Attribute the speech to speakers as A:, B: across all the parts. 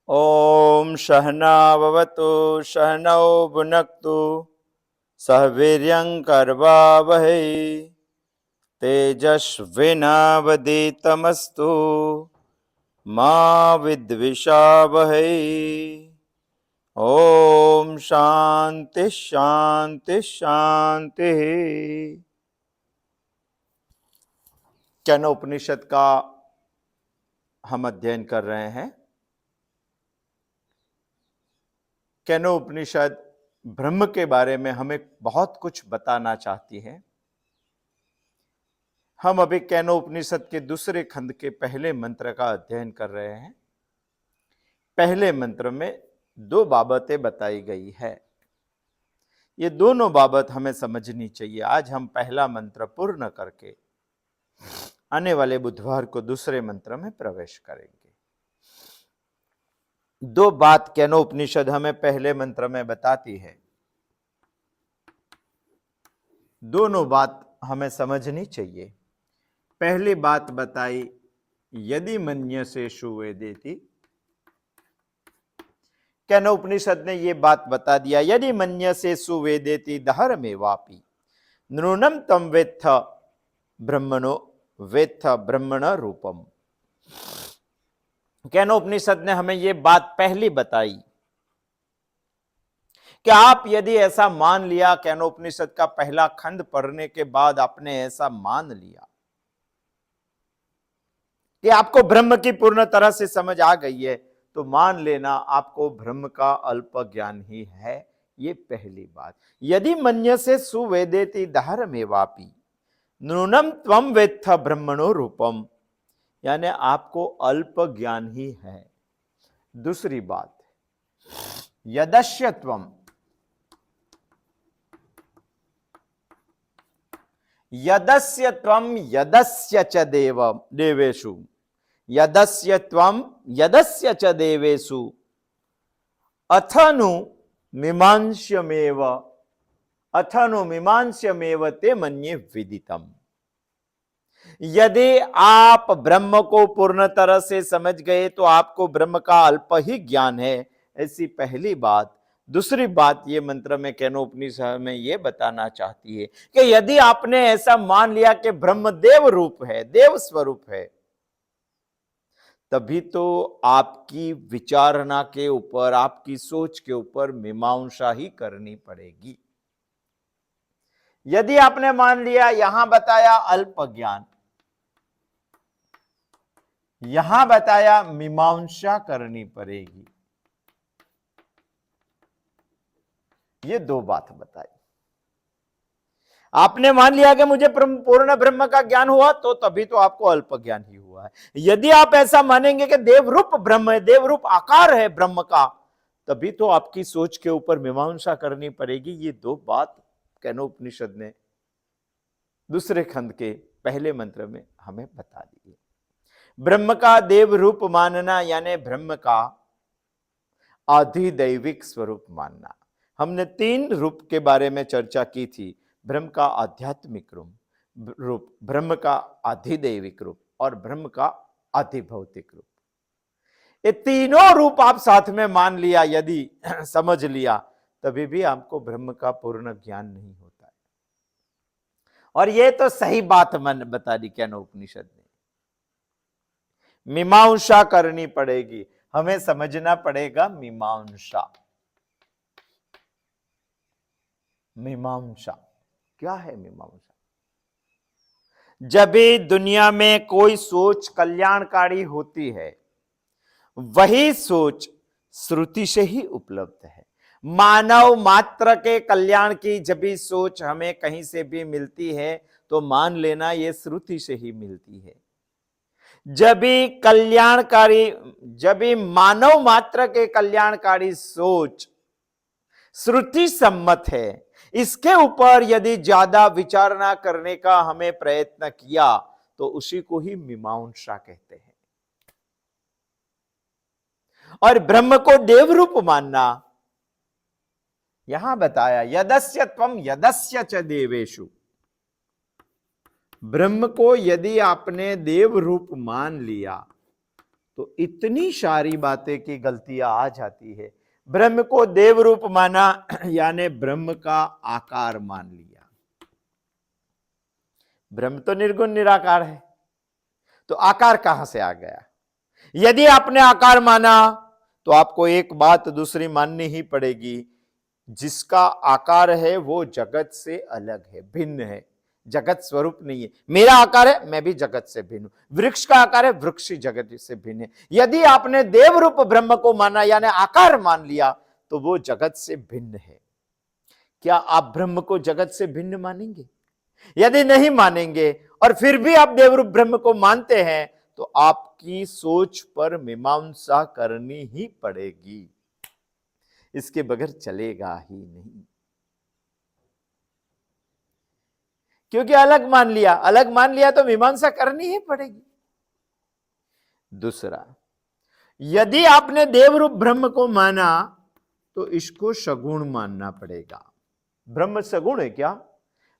A: ओम सहनाववतु सहनौ भुनक्तु सह वीर्यंकरवावहै तेजस्विनावधीतमस्तु मा विद्विषावहै। ओम शांति शांति शांति। केनोपनिषद का हम अध्ययन कर रहे हैं। केनोपनिषद ब्रह्म के बारे में हमें बहुत कुछ बताना चाहती है। हम अभी केनोपनिषद के दूसरे खंड के पहले मंत्र का अध्ययन कर रहे हैं। पहले मंत्र में दो बाबतें बताई गई है। ये दोनों बाबत हमें समझनी चाहिए। आज हम पहला मंत्र पूर्ण करके आने वाले बुधवार को दूसरे मंत्र में प्रवेश करेंगे। दो बात केनोपनिषद हमें पहले मंत्र में बताती है। दोनों बात हमें समझनी चाहिए। पहली बात बताई, यदि मन्यसेषु वेदेति। केनोपनिषद ने यह बात बता दिया, यदि मन्यसेषु वेदेति दहरमेवापि नृणम तम वेत्थ ब्रह्मणो वेत्थ ब्रह्मण रूपम। केनोपनिषद ने हमें यह बात पहली बताई कि आप यदि ऐसा मान लिया, केनोपनिषद का पहला खंड पढ़ने के बाद आपने ऐसा मान लिया कि आपको ब्रह्म की पूर्ण तरह से समझ आ गई है, तो मान लेना आपको ब्रह्म का अल्प ज्ञान ही है। ये पहली बात। यदि मन्यसे सुवेदेति दहरमेवापि नूनम त्वम वेत्थ ब्रह्मणो रूपम, यानी आपको अल्प ज्ञान ही है। दूसरी बात, यदस्य त्वम, यदस्य त्वम यदस्य च देवेषु, यदस्य त्वम यदस्य च देवेषु अथनु मीमांस्यमेव, अथनु मीमांस्यमेव ते मन्ये विदितम। यदि आप ब्रह्म को पूर्ण तरह से समझ गए तो आपको ब्रह्म का अल्प ही ज्ञान है, ऐसी पहली बात। दूसरी बात, ये मंत्र में केनोपनिषद में ये बताना चाहती है कि यदि आपने ऐसा मान लिया कि ब्रह्म देव रूप है, देव स्वरूप है, तभी तो आपकी विचारणा के ऊपर, आपकी सोच के ऊपर मीमांसा ही करनी पड़ेगी। यदि आपने मान लिया, यहां बताया अल्प ज्ञान, यहां बताया मीमांसा करनी पड़ेगी। ये दो बात बताई। आपने मान लिया कि मुझे पूर्ण ब्रह्म का ज्ञान हुआ, तो तभी तो आपको अल्प ज्ञान ही हुआ है। यदि आप ऐसा मानेंगे कि देवरूप ब्रह्म है, देवरूप आकार है ब्रह्म का, तभी तो आपकी सोच के ऊपर मीमांसा करनी पड़ेगी। ये दो बात केनोपनिषद ने दूसरे खंड के पहले मंत्र में हमें बता दी है। ब्रह्म का देव रूप मानना यानी ब्रह्म का अधिदैविक स्वरूप मानना। हमने तीन रूप के बारे में चर्चा की थी, ब्रह्म का आध्यात्मिक रूप, ब्रह्म का अधिदैविक रूप और ब्रह्म का अधिभौतिक रूप। ये तीनों रूप आप साथ में मान लिया, यदि समझ लिया, तभी भी आपको ब्रह्म का पूर्ण ज्ञान नहीं होता है। और ये तो सही बात मन बता दी केनोपनिषद ने। मीमांसा करनी पड़ेगी, हमें समझना पड़ेगा मीमांसा। मीमांसा क्या है? मीमांसा जब भी दुनिया में कोई सोच कल्याणकारी होती है, वही सोच श्रुति से ही उपलब्ध है। मानव मात्र के कल्याण की जब भी सोच हमें कहीं से भी मिलती है, तो मान लेना ये श्रुति से ही मिलती है। जब भी कल्याणकारी, जब भी मानव मात्र के कल्याणकारी सोच श्रुति सम्मत है, इसके ऊपर यदि ज्यादा विचारणा करने का हमें प्रयत्न किया, तो उसी को ही मीमांसा कहते हैं। और ब्रह्म को देवरूप मानना, यहां बताया यदस्य त्वम यदस्य च देवेषु। ब्रह्म को यदि आपने देव रूप मान लिया, तो इतनी सारी बातें की गलतियां आ जाती है। ब्रह्म को देव रूप माना, यानी ब्रह्म का आकार मान लिया। ब्रह्म तो निर्गुण निराकार है, तो आकार कहां से आ गया? यदि आपने आकार माना तो आपको एक बात दूसरी माननी ही पड़ेगी, जिसका आकार है वो जगत से अलग है, भिन्न है, जगत स्वरूप नहीं है। मेरा आकार है, मैं भी जगत से भिन्न हूं। वृक्ष का आकार है, वृक्ष जगत से भिन्न है। यदि आपने देव रूप ब्रह्म को माना यानी आकार मान लिया, तो वो जगत से भिन्न है। क्या आप ब्रह्म को जगत से भिन्न मानेंगे? यदि नहीं मानेंगे और फिर भी आप देवरूप ब्रह्म को मानते हैं, तो आपकी सोच पर मीमांसा करनी ही पड़ेगी, इसके बगैर चलेगा ही नहीं। क्योंकि अलग मान लिया तो मीमांसा करनी ही पड़ेगी। दूसरा, यदि आपने देवरूप ब्रह्म को माना तो इसको सगुण मानना पड़ेगा। ब्रह्म सगुण है क्या?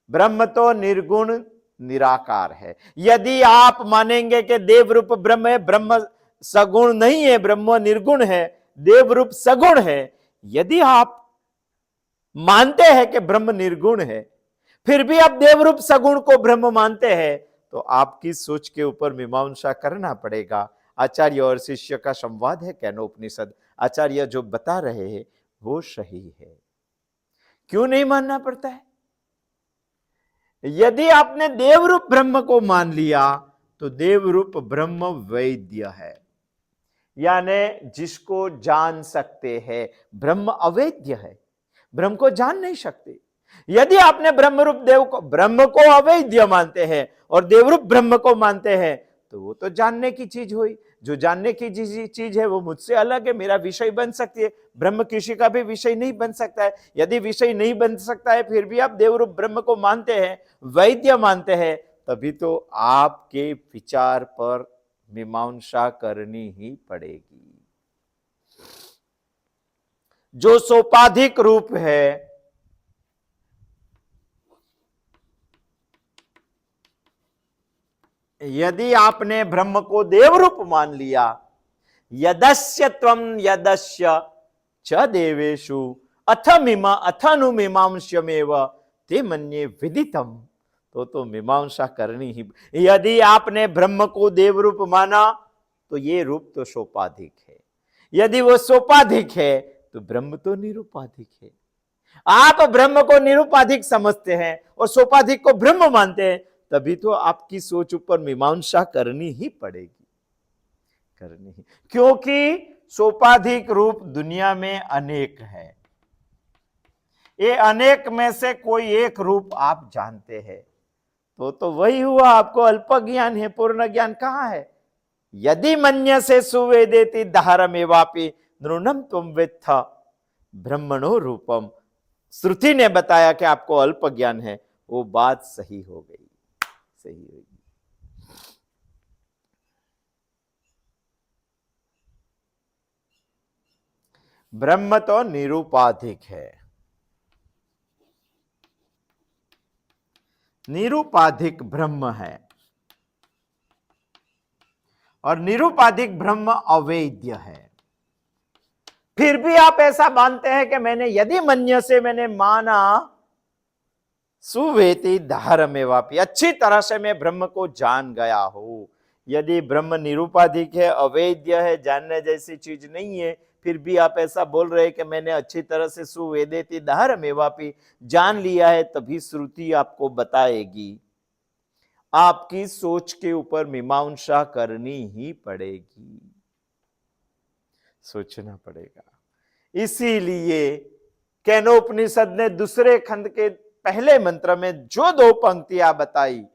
A: ब्रह्म तो निर्गुण निराकार है। यदि आप मानेंगे कि देवरूप ब्रह्म है, ब्रह्म सगुण नहीं है, ब्रह्म निर्गुण है, देवरूप सगुण है, यदि आप मानते हैं कि ब्रह्म निर्गुण है, फिर भी आप देवरूप सगुण को ब्रह्म मानते हैं, तो आपकी सोच के ऊपर मीमांसा करना पड़ेगा। आचार्य और शिष्य का संवाद है केनोपनिषद। आचार्य जो बता रहे हैं वो सही है। क्यों नहीं मानना पड़ता है? यदि आपने देवरूप ब्रह्म को मान लिया तो देवरूप ब्रह्म वैद्य है, यानी जिसको जान सकते हैं। ब्रह्म अवैद्य है, ब्रह्म को जान नहीं सकते। यदि आपने ब्रह्म को अवैद्य मानते हैं और देवरूप ब्रह्म को मानते हैं, तो वो तो जानने की चीज हुई। जो जानने की चीज है वो मुझसे अलग है, मेरा विषय बन सकती है। ब्रह्म किसी का भी विषय नहीं बन सकता है। यदि विषय नहीं बन सकता है, फिर भी आप देवरूप ब्रह्म को मानते हैं, वैद्य मानते हैं, तभी तो आपके विचार पर मीमांसा करनी ही पड़ेगी। जो सोपाधिक रूप है, यदि आपने ब्रह्म को देवरूप मान लिया, यदस्य त्वं यदस्य च देवेषु अथनुमीमांस्यमेव ते मन्ये विदितम, तो मीमांसा करनी ही। यदि आपने ब्रह्म को देवरूप माना तो ये रूप तो सोपाधिक है। यदि वो सोपाधिक है तो ब्रह्म तो निरूपाधिक है। आप ब्रह्म को निरूपाधिक समझते हैं और सोपाधिक को ब्रह्म मानते हैं, तभी तो आपकी सोच ऊपर मीमांसा करनी ही पड़ेगी, करनी ही। क्योंकि सोपाधिक रूप दुनिया में अनेक है। ये अनेक में से कोई एक रूप आप जानते हैं, तो वही हुआ। आपको अल्प ज्ञान है, पूर्ण ज्ञान कहां है? यदि मन्यसे सुवेदेति दहरमेवापि नृणं त्वं वेत्थ ब्रह्मणो रूपम। श्रुति ने बताया कि आपको अल्प ज्ञान है, वो बात सही हो गई, सही होगी। ब्रह्म तो निरूपाधिक है, निरूपाधिक ब्रह्म है, और निरूपाधिक ब्रह्म अवेद्य है। फिर भी आप ऐसा मानते हैं कि मैंने यदि मन्य से मैंने माना सुवेति धारमेवापि, अच्छी तरह से मैं ब्रह्म को जान गया हूं। यदि ब्रह्म निरूपाधिक है, अवेद्य है, जानने जैसी चीज नहीं है, फिर भी आप ऐसा बोल रहे हैं कि मैंने अच्छी तरह से सुवेदेति धारमेवापि जान लिया है, तभी श्रुति आपको बताएगी। आपकी सोच के ऊपर मीमांसा करनी ही पड़ेगी, सोचना पड़ेगा। इसीलिए केनोपनिषद ने दूसरे खंड के पहले मंत्र में जो 2 पंक्तियां बताई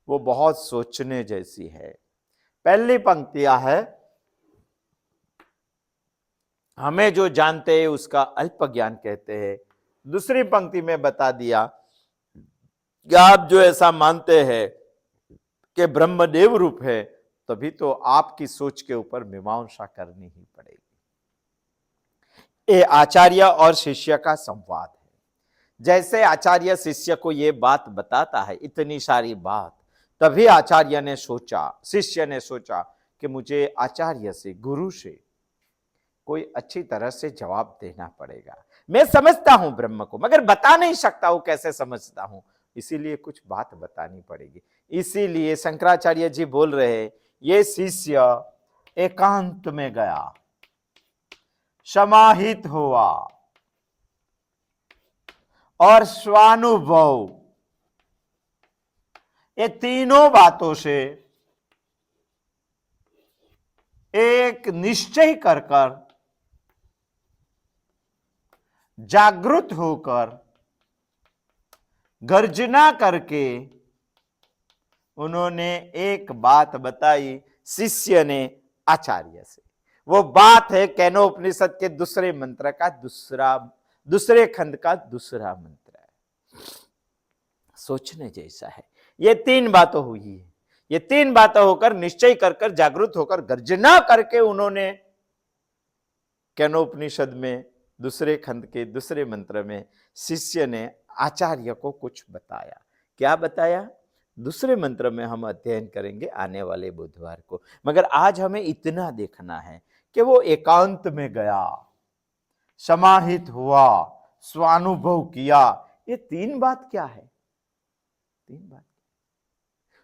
A: वो बहुत सोचने जैसी है। पहली पंक्तियां है, हमें जो जानते हैं उसका अल्प ज्ञान कहते हैं। दूसरी पंक्ति में बता दिया कि आप जो ऐसा मानते हैं कि ब्रह्म देव रूप है, तभी तो आपकी सोच के ऊपर मीमांसा करनी ही पड़ेगी। ये आचार्य और शिष्य का संवाद है। जैसे आचार्य शिष्य को ये बात बताता है, इतनी सारी बात, तभी आचार्य ने सोचा, शिष्य ने सोचा कि मुझे आचार्य से, गुरु से कोई अच्छी तरह से जवाब देना पड़ेगा। मैं समझता हूं ब्रह्म को, मगर बता नहीं सकता हूं कैसे समझता हूं, इसीलिए कुछ बात बतानी पड़ेगी। इसीलिए शंकराचार्य जी बोल रहे, ये शिष्य एकांत में गया, समाहित हुआ और स्वानुभव, ये तीनों बातों से एक निश्चय कर कर, जागृत होकर, गर्जना करके उन्होंने एक बात बताई शिष्य ने आचार्य से। वो बात है केनोपनिषद के दूसरे मंत्र का दूसरे खंड का दूसरा मंत्र है। सोचने जैसा है। ये तीन बातें हुई है। ये तीन बातें होकर, निश्चय कर जागृत होकर, गर्जना करके उन्होंने केनोपनिषद में दूसरे खंड के दूसरे मंत्र में शिष्य ने आचार्य को कुछ बताया। क्या बताया? दूसरे मंत्र में हम अध्ययन करेंगे आने वाले बुधवार को, मगर आज हमें इतना देखना है कि वो एकांत में गया, समाहित हुआ, स्वानुभव किया। ये तीन बात क्या है? तीन बात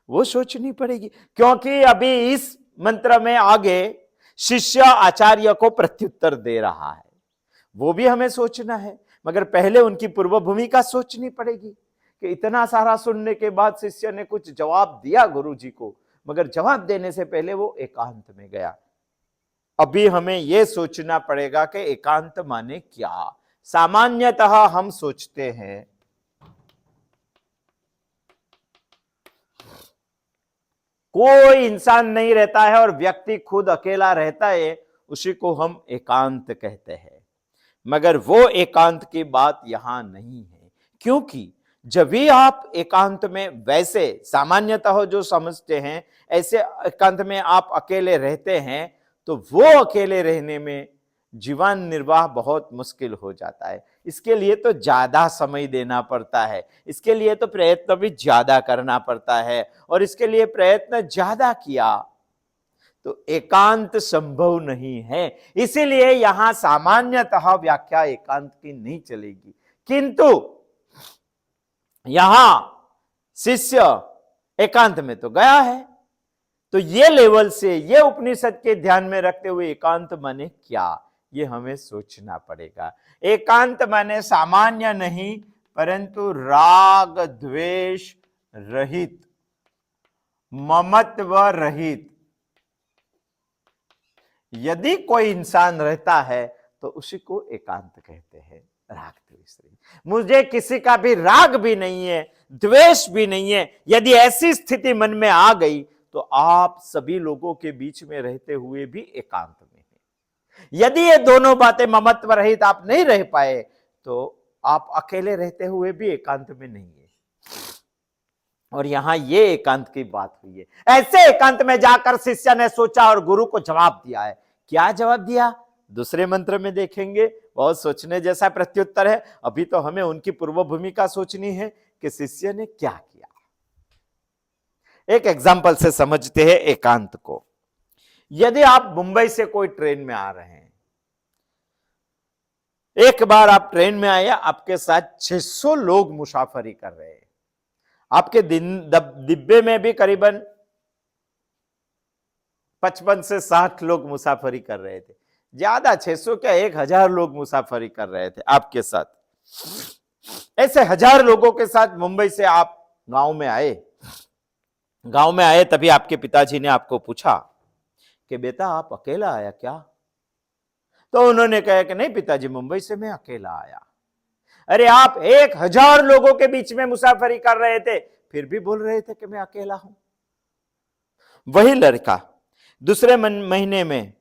A: वो सोचनी पड़ेगी, क्योंकि अभी इस मंत्र में आगे शिष्य आचार्य को प्रत्युत्तर दे रहा है, वो भी हमें सोचना है। मगर पहले उनकी पूर्व भूमिका सोचनी पड़ेगी कि इतना सारा सुनने के बाद शिष्य ने कुछ जवाब दिया गुरु जी को, मगर जवाब देने से पहले वो एकांत में गया। अभी हमें यह सोचना पड़ेगा कि एकांत माने क्या। सामान्यतः हम सोचते हैं कोई इंसान नहीं रहता है और व्यक्ति खुद अकेला रहता है, उसी को हम एकांत कहते हैं। मगर वो एकांत की बात यहां नहीं है, क्योंकि जब भी आप एकांत में, वैसे सामान्यतः जो समझते हैं ऐसे एकांत में आप अकेले रहते हैं, तो वो अकेले रहने में जीवन निर्वाह बहुत मुश्किल हो जाता है। इसके लिए तो ज्यादा समय देना पड़ता है, इसके लिए तो प्रयत्न भी ज्यादा करना पड़ता है, और इसके लिए प्रयत्न ज्यादा किया तो एकांत संभव नहीं है। इसीलिए यहां सामान्यतः व्याख्या एकांत की नहीं चलेगी। किंतु यहां शिष्य एकांत में तो गया है, तो ये लेवल से, ये उपनिषद के ध्यान में रखते हुए एकांत माने क्या, ये हमें सोचना पड़ेगा। एकांत माने सामान्य नहीं, परंतु राग द्वेष रहित, ममत्व रहित। यदि कोई इंसान रहता है तो उसी को एकांत कहते हैं, राग द्वेष रहित। मुझे किसी का भी राग भी नहीं है, द्वेष भी नहीं है, यदि ऐसी स्थिति मन में आ गई तो आप सभी लोगों के बीच में रहते हुए भी एकांत में है। यदि ये दोनों बातें ममत्व रहित आप नहीं रह पाए तो आप अकेले रहते हुए भी एकांत में नहीं है। और यहां ये एकांत की बात हुई है। ऐसे एकांत में जाकर शिष्य ने सोचा और गुरु को जवाब दिया है। क्या जवाब दिया दूसरे मंत्र में देखेंगे, बहुत सोचने जैसा प्रत्युत्तर है। अभी तो हमें उनकी पूर्व भूमिका सोचनी है कि शिष्य ने क्या किया। एक एग्जाम्पल से समझते हैं एकांत को। यदि आप मुंबई से कोई ट्रेन में आ रहे हैं, एक बार आप ट्रेन में आए, आपके साथ 600 लोग मुसाफरी कर रहे हैं, आपके डिब्बे में भी करीबन 55 से 60 लोग मुसाफरी कर रहे थे। ज्यादा 600 क्या, 1000 लोग मुसाफरी कर रहे थे आपके साथ। ऐसे 1000 लोगों के साथ मुंबई से आप गांव में आए। गांव में आए तभी आपके पिताजी ने आपको पूछा कि बेटा आप अकेला आया क्या? तो उन्होंने कहा कि नहीं पिताजी, मुंबई से मैं अकेला आया। अरे आप 1000 लोगों के बीच में मुसाफरी कर रहे थे, फिर भी बोल रहे थे कि मैं अकेला हूं। वही लड़का दूसरे महीने में,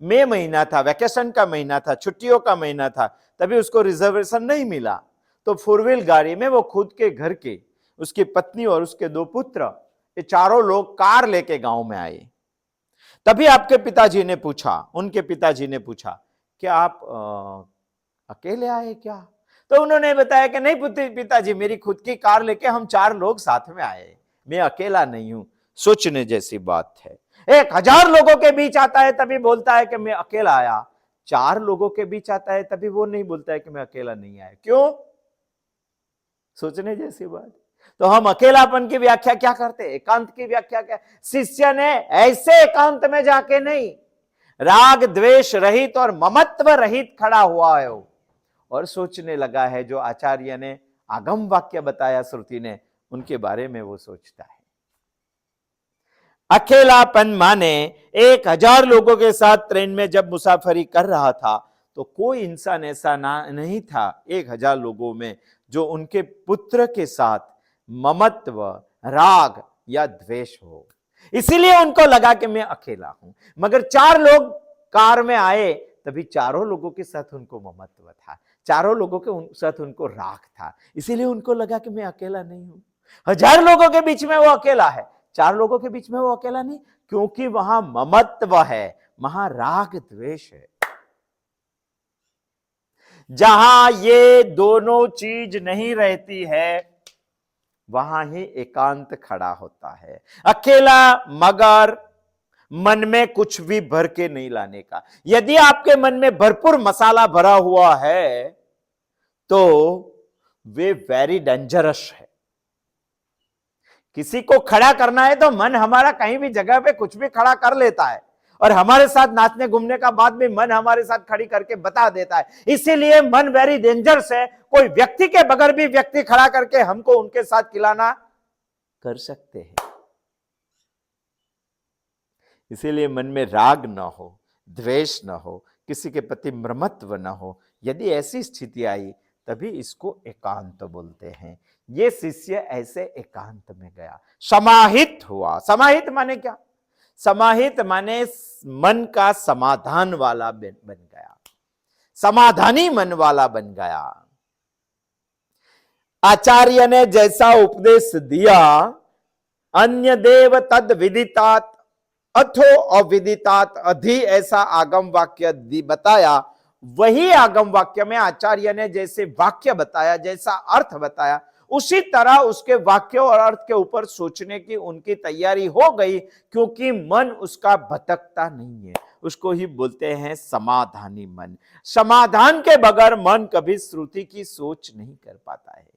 A: मई महीना था, वैकेशन का महीना था, छुट्टियों का महीना था, तभी उसको रिजर्वेशन नहीं मिला, तो 4 व्हील गाड़ी में वो खुद के घर के, उसकी पत्नी और उसके 2 पुत्र, ये चारों लोग कार लेके गांव में आए। तभी आपके पिताजी ने पूछा, उनके पिताजी ने पूछा कि आप अकेले आए क्या? तो उन्होंने बताया कि नहीं पिताजी, मेरी खुद की कार लेके हम 4 लोग साथ में आए, मैं अकेला नहीं हूं। सोचने जैसी बात है। 1000 लोगों के बीच आता है तभी बोलता है कि मैं अकेला आया। 4 लोगों के बीच आता है तभी वो नहीं बोलता है कि मैं अकेला नहीं आया। क्यों? सोचने जैसी बात। तो हम अकेलापन की व्याख्या क्या करते हैं? एकांत की व्याख्या क्या? शिष्य ने ऐसे एकांत में जाके नहीं, राग द्वेष रहित और ममत्व रहित खड़ा हुआ है और सोचने लगा है। जो आचार्य ने आगम वाक्य बताया श्रुति ने, उनके बारे में वो सोचता है। अकेलापन माने 1000 लोगों के साथ ट्रेन में जब मुसाफरी कर रहा था तो कोई इंसान ऐसा नहीं था 1000 लोगों में जो उनके पुत्र के साथ ममत्व, राग या द्वेष हो। इसीलिए उनको लगा कि मैं अकेला हूं। मगर 4 लोग कार में आए तभी चारों लोगों के साथ उनको ममत्व था, चारों लोगों के साथ उनको राग था। इसीलिए उनको लगा कि मैं अकेला नहीं हूं। 1000 लोगों के बीच में वो अकेला है, 4 लोगों के बीच में वो अकेला नहीं, क्योंकि वहां ममत्व है, वहां राग द्वेष है। जहां ये दोनों चीज नहीं रहती है वहां ही एकांत खड़ा होता है। अकेला मगर मन में कुछ भी भर के नहीं लाने का। यदि आपके मन में भरपूर मसाला भरा हुआ है तो वे वेरी डेंजरस है। किसी को खड़ा करना है तो मन हमारा कहीं भी जगह पे कुछ भी खड़ा कर लेता है, और हमारे साथ नाचने घूमने का बाद भी मन हमारे साथ खड़ी करके बता देता है। इसीलिए मन वेरी डेंजरस है। कोई व्यक्ति के बगैर भी व्यक्ति खड़ा करके हमको उनके साथ खिलाना कर सकते हैं। इसीलिए मन में राग ना हो, द्वेष ना हो, किसी के प्रति ममत्व ना हो। यदि ऐसी स्थिति आई तभी इसको एकांत बोलते हैं। ये शिष्य ऐसे एकांत में गया, समाहित हुआ। समाहित माने क्या? समाहित माने मन का समाधान वाला बन गया, समाधानी मन वाला बन गया। आचार्य ने जैसा उपदेश दिया, अन्य देव तद विदितात अथो अविदितात अधि, ऐसा आगम वाक्य बताया। वही आगम वाक्य में आचार्य ने जैसे वाक्य बताया, जैसा अर्थ बताया, उसी तरह उसके वाक्य और अर्थ के ऊपर सोचने की उनकी तैयारी हो गई, क्योंकि मन उसका भटकता नहीं है। उसको ही बोलते हैं समाधानी मन। समाधान के बगैर मन कभी श्रुति की सोच नहीं कर पाता है।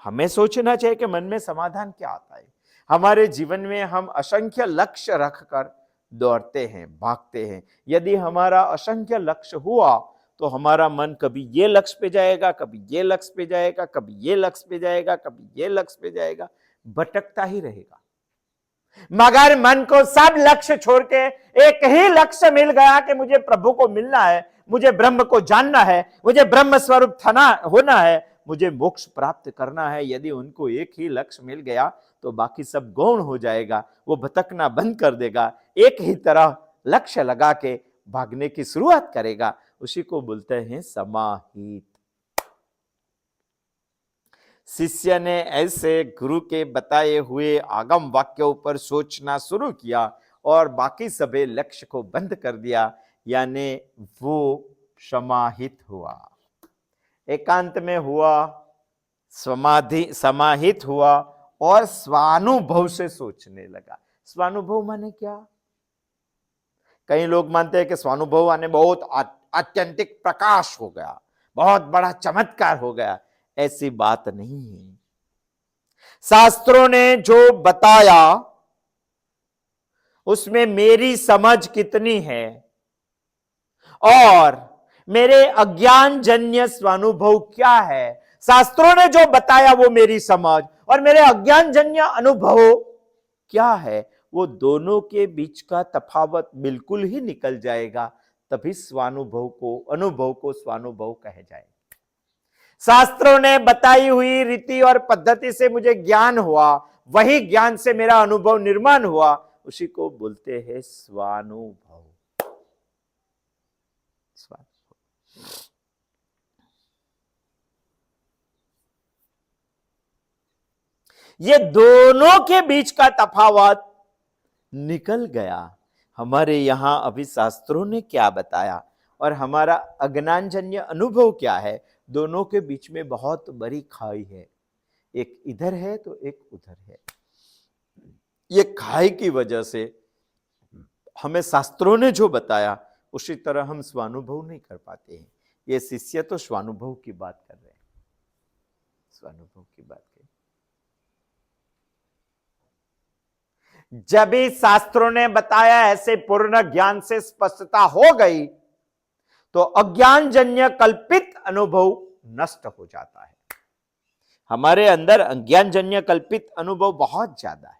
A: हमें सोचना चाहिए कि मन में समाधान क्या आता है। हमारे जीवन में हम असंख्य लक्ष्य रखकर दौड़ते हैं, भागते हैं। यदि हमारा असंख्य लक्ष्य हुआ तो हमारा मन कभी ये लक्ष्य पे जाएगा, कभी ये लक्ष्य पे जाएगा, कभी ये लक्ष्य पे जाएगा, कभी ये लक्ष्य पे जाएगा, भटकता ही रहेगा। मगर मन को सब लक्ष्य छोड़ के एक ही लक्ष्य मिल गया कि मुझे प्रभु को मिलना है, मुझे ब्रह्म को जानना है, मुझे ब्रह्म स्वरूप होना है, मुझे मोक्ष प्राप्त करना है। यदि उनको एक ही लक्ष्य मिल गया तो बाकी सब गौण हो जाएगा, वो भटकना बंद कर देगा, एक ही तरह लक्ष्य लगा के भागने की शुरुआत करेगा। उसी को बोलते हैं समाहित। शिष्य ने ऐसे गुरु के बताए हुए आगम वाक्यों पर सोचना शुरू किया और बाकी सभी लक्ष्य को बंद कर दिया, यानी वो समाहित हुआ, एकांत में हुआ, समाहित हुआ और स्वानुभव से सोचने लगा। स्वानुभव माने क्या? कई लोग मानते हैं कि स्वानुभव माने बहुत आत्यंतिक प्रकाश हो गया, बहुत बड़ा चमत्कार हो गया। ऐसी बात नहीं है। शास्त्रों ने जो बताया उसमें मेरी समझ कितनी है और मेरे अज्ञान जन्य स्वानुभव क्या है। शास्त्रों ने जो बताया वो मेरी समझ और मेरे अज्ञान जन्य अनुभव क्या है, वो दोनों के बीच का तफावत बिल्कुल ही निकल जाएगा, तभी अनुभव को स्वानुभव कहे जाएगा। शास्त्रों ने बताई हुई रीति और पद्धति से मुझे ज्ञान हुआ, वही ज्ञान से मेरा अनुभव निर्माण हुआ, उसी को बोलते हैं स्वानुभव। ये दोनों के बीच का तफावत निकल गया। हमारे यहां अभी शास्त्रों ने क्या बताया और हमारा अज्ञानजन्य अनुभव क्या है, दोनों के बीच में बहुत बड़ी खाई है। एक इधर है तो एक उधर है। ये काय की वजह से हमें शास्त्रों ने जो बताया उसी तरह हम स्वानुभव नहीं कर पाते हैं। ये शिष्य तो स्वानुभव की बात कर रहे हैं, स्वानुभव की बात कर। जब भी शास्त्रों ने बताया ऐसे पूर्ण ज्ञान से स्पष्टता हो गई तो अज्ञान जन्य कल्पित अनुभव नष्ट हो जाता है। हमारे अंदर अज्ञान जन्य कल्पित अनुभव बहुत ज्यादा है,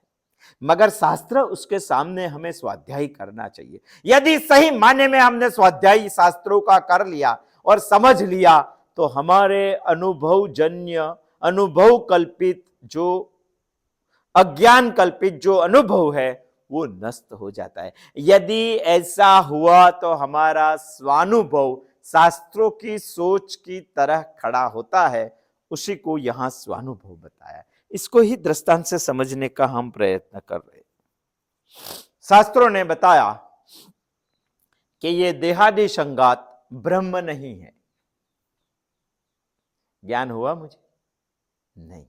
A: मगर शास्त्र उसके सामने हमें स्वाध्याय करना चाहिए। यदि सही मायने में हमने स्वाध्याय शास्त्रों का कर लिया और समझ लिया तो हमारे अनुभव जन्य अनुभव कल्पित जो अज्ञान कल्पित जो अनुभव है वो नष्ट हो जाता है। यदि ऐसा हुआ तो हमारा स्वानुभव शास्त्रों की सोच की तरह खड़ा होता है, उसी को यहां स्वानुभव बताया। इसको ही दृष्टांत से समझने का हम प्रयत्न कर रहे हैं। शास्त्रों ने बताया कि ये देहादि संगात ब्रह्म नहीं है। ज्ञान हुआ मुझे? नहीं।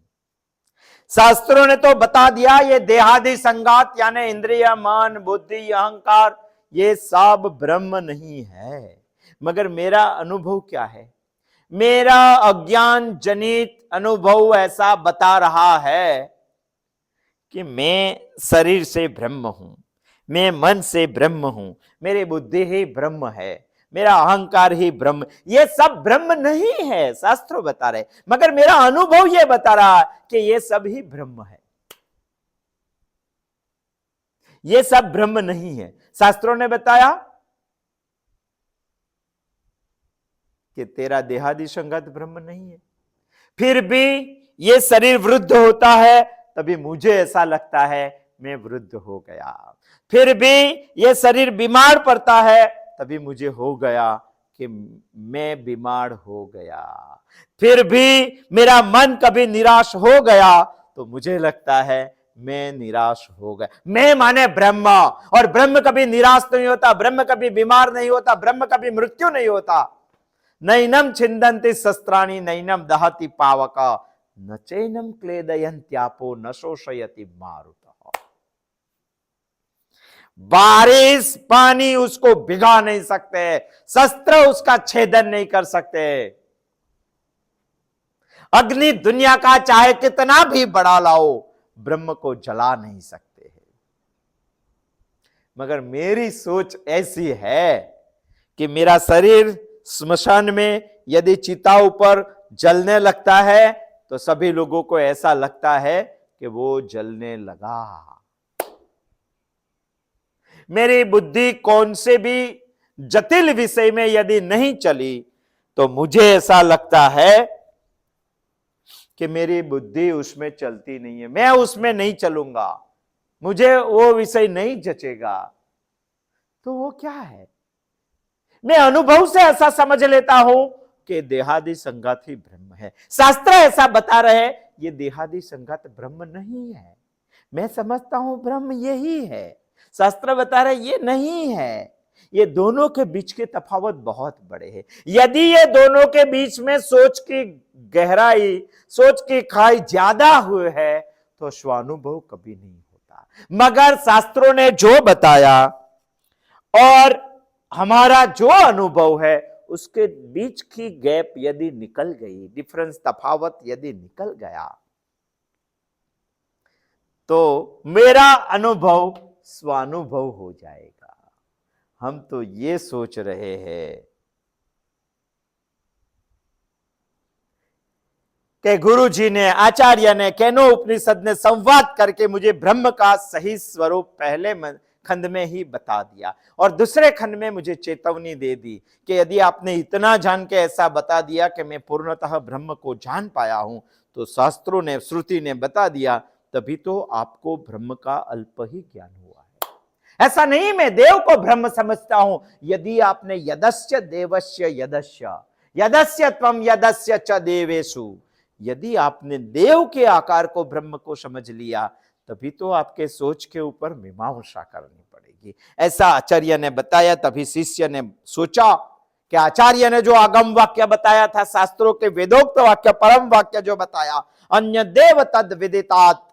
A: शास्त्रों ने तो बता दिया ये देहादि संगात यानी इंद्रिय, मन, बुद्धि, अहंकार ये सब ब्रह्म नहीं है। मगर मेरा अनुभव क्या है? मेरा अज्ञान जनित अनुभव ऐसा बता रहा है कि मैं शरीर से ब्रह्म हूं, मैं मन से ब्रह्म हूं, मेरी बुद्धि ही ब्रह्म है, मेरा अहंकार ही ब्रह्म। ये सब ब्रह्म नहीं है, शास्त्र बता रहे, मगर मेरा अनुभव ये बता रहा कि ये सब ही ब्रह्म है, ये सब ब्रह्म नहीं है। शास्त्रों ने बताया कि तेरा देहादि संगत ब्रह्म नहीं है, फिर भी ये शरीर वृद्ध होता है तभी मुझे ऐसा लगता है मैं वृद्ध हो गया, फिर भी ये शरीर बीमार पड़ता है तभी मुझे हो गया कि मैं बीमार हो गया, फिर भी मेरा मन कभी निराश हो गया तो मुझे लगता है मैं निराश हो गया। मैं माने ब्रह्म, और ब्रह्म कभी निराश नहीं होता, ब्रह्म कभी बीमार नहीं होता, ब्रह्म कभी मृत्यु नहीं होता। नैनम छिंदन्ति शस्त्राणि नैनम दहति पावक न चैनम क्लेदयन्त्यापो न शोषयति मारुतः। बारिश पानी उसको भिगा नहीं सकते, शस्त्र उसका छेदन नहीं कर सकते, अग्नि दुनिया का चाहे कितना भी बड़ा लाओ ब्रह्म को जला नहीं सकते हैं। मगर मेरी सोच ऐसी है कि मेरा शरीर स्मशान में यदि चिता ऊपर जलने लगता है तो सभी लोगों को ऐसा लगता है कि वो जलने लगा। मेरी बुद्धि कौन से भी जटिल विषय में यदि नहीं चली तो मुझे ऐसा लगता है कि मेरी बुद्धि उसमें चलती नहीं है, मैं उसमें नहीं चलूंगा, मुझे वो विषय नहीं जचेगा। तो वो क्या है? मैं अनुभव से ऐसा समझ लेता हूं कि देहादि संगात ही ब्रह्म है। शास्त्र ऐसा बता रहे ये देहादि संगात ब्रह्म नहीं है। मैं समझता हूं ब्रह्म यही है, शास्त्र बता रहे ये नहीं है। ये दोनों के बीच के तफावत बहुत बड़े हैं। यदि ये दोनों के बीच में सोच की गहराई, सोच की खाई ज्यादा हुई है तो स्वानुभव कभी नहीं होता। मगर शास्त्रों ने जो बताया और हमारा जो अनुभव है उसके बीच की गैप यदि निकल गई, डिफरेंस तफावत यदि निकल गया तो मेरा अनुभव स्वानुभव हो जाएगा। हम तो ये सोच रहे हैं कि गुरु जी ने, आचार्य ने, केनो उपनिषद ने संवाद करके मुझे ब्रह्म का सही स्वरूप पहले खंड में ही बता दिया और दूसरे खंड में मुझे चेतावनी दे दी कि यदि आपने इतना जान के ऐसा बता दिया कि मैं पूर्णतः ब्रह्म को जान पाया हूं तो शास्त्रों ने, श्रुति ने बता दिया, तभी तो आपको ब्रह्म का अल्प ही ज्ञान हुआ है। ऐसा नहीं मैं देव को ब्रह्म समझता हूं। यदि आपने यदस्य देवस्य यदस्य यदस्य त्वम यदस्य च देवेषु, यदि आपने देव के आकार को ब्रह्म को समझ लिया तभी तो आपके सोच के ऊपर मीमांसा करनी पड़ेगी। ऐसा आचार्य ने बताया। तभी शिष्य ने सोचा कि आचार्य ने जो आगम वाक्य बताया था, शास्त्रों के वेदोक्त वाक्य, परम वाक्य जो बताया, अन्य देव तद विदितात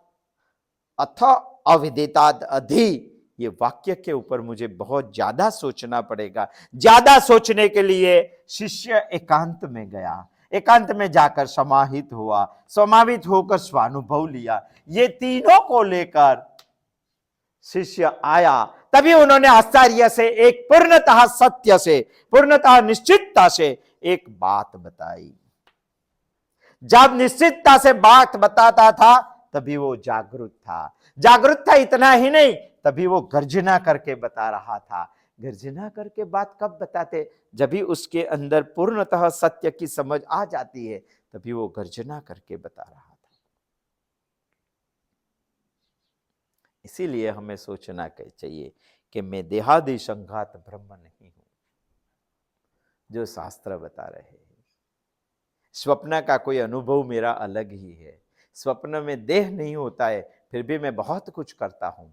A: अथ अविदिताद अधि, ये वाक्य के ऊपर मुझे बहुत ज्यादा सोचना पड़ेगा। ज्यादा सोचने के लिए शिष्य एकांत में गया, एकांत में जाकर समाहित हुआ, समाहित होकर स्वानुभव लिया। ये तीनों को लेकर शिष्य आया, तभी उन्होंने आश्चर्य से, एक पूर्णतः सत्य से, पूर्णतः निश्चितता से एक बात बताई। जब निश्चितता से बात बताता था तभी वो जागरूक था। जागरूक था इतना ही नहीं, तभी वो गर्जना करके बता रहा था। गर्जना करके बात कब बताते? जब भी उसके अंदर पूर्णतः सत्य की समझ आ जाती है, तभी वो गर्जना करके बता रहा था। इसीलिए हमें सोचना चाहिए कि मैं देहादि संघात ब्रह्म नहीं हूं, जो शास्त्र बता रहे हैं। स्वप्न का कोई अनुभव मेरा अलग ही है। स्वप्न में देह नहीं होता है, फिर भी मैं बहुत कुछ करता हूं,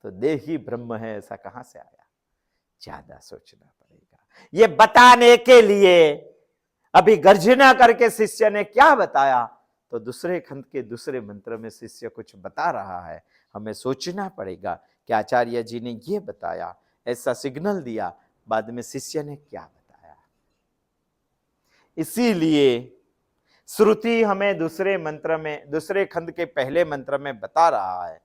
A: तो देह ही ब्रह्म है, ऐसा कहां से आया? ज्यादा सोचना पड़ेगा। ये बताने के लिए अभी गर्जना करके शिष्य ने क्या बताया, तो दूसरे खंड के दूसरे मंत्र में शिष्य कुछ बता रहा है। हमें सोचना पड़ेगा कि आचार्य जी ने ये बताया, ऐसा सिग्नल दिया, बाद में शिष्य ने क्या बताया। इसीलिए श्रुति हमें दूसरे मंत्र में, दूसरे खंड के पहले मंत्र में बता रहा है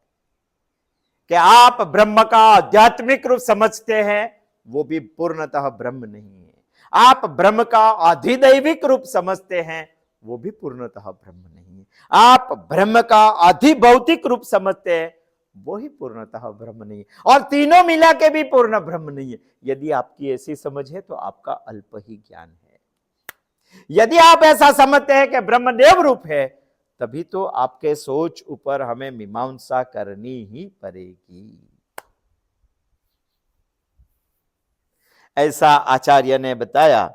A: कि आप ब्रह्म का आध्यात्मिक रूप समझते हैं, वो भी पूर्णतः ब्रह्म नहीं है। आप ब्रह्म का अधिदैविक रूप समझते हैं, वो भी पूर्णतः ब्रह्म नहीं है। आप ब्रह्म का अधिभौतिक रूप समझते हैं, वो ही पूर्णतः ब्रह्म नहीं है। और तीनों मिला के भी पूर्ण ब्रह्म नहीं है। यदि आपकी ऐसी समझ है तो आपका अल्प ही ज्ञान है। यदि आप ऐसा समझते हैं कि ब्रह्म देव रूप है, तभी तो आपके सोच ऊपर हमें मीमांसा करनी ही पड़ेगी। ऐसा आचार्य ने बताया।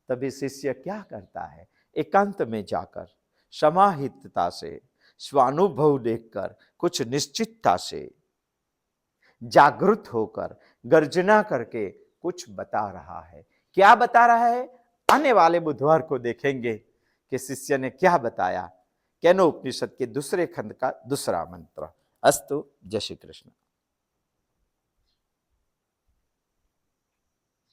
A: तभी शिष्य क्या करता है? एकांत में जाकर समाहितता से, स्वानुभव देखकर, कुछ निश्चितता से, जागृत होकर, गर्जना करके कुछ बता रहा है। क्या बता रहा है? आने वाले बुधवार को देखेंगे कि शिष्य ने क्या बताया। केनोपनिषद के दूसरे खंड का दूसरा मंत्र। अस्तु। जय श्री कृष्ण।